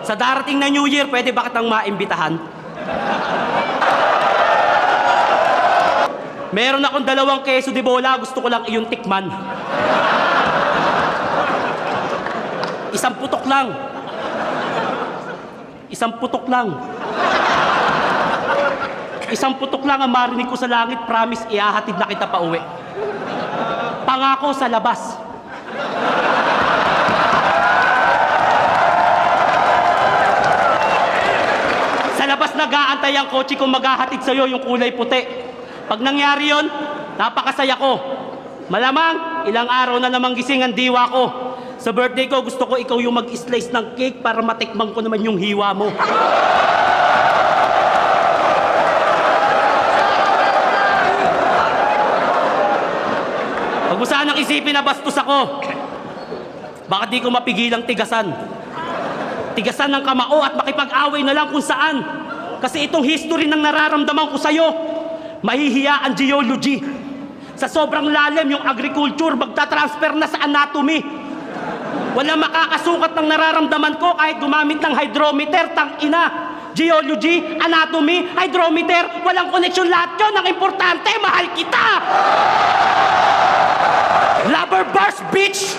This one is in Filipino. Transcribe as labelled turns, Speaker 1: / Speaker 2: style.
Speaker 1: Sa darating na New Year, pwede ba kitang maimbitahan? Meron akong 2 keso de bola, gusto ko lang iyong tikman. Isang putok lang. Isang putok lang. Isang putok lang ang marinig ko sa langit, promise, ihahatid na kita pa uwi. Pangako sa labas. Sa labas nag-aantay ang kotse kung maghahatid sa'yo yung kulay puti. Pag nangyari yon, napakasaya ko. Malamang, ilang araw na namang gising ang diwa ko. Sa birthday ko, gusto ko ikaw yung mag-slice ng cake para matikman ko naman yung hiwa mo. Huwag mo sanang isipin na bastos ako. Baka di ko mapigilang tigasan. Tigasan ng kamao at makipag-away na lang kung saan. Kasi itong history ng nararamdaman ko sa'yo, mahihiya ang geology. Sa sobrang lalim yung agriculture, magta-transfer na sa anatomy. Walang makakasukat ng nararamdaman ko kahit gumamit ng hydrometer, tang-ina. Geology, anatomy, hydrometer, walang koneksyon lahat yun. Ang importante, mahal kita! Lover bars, bitch!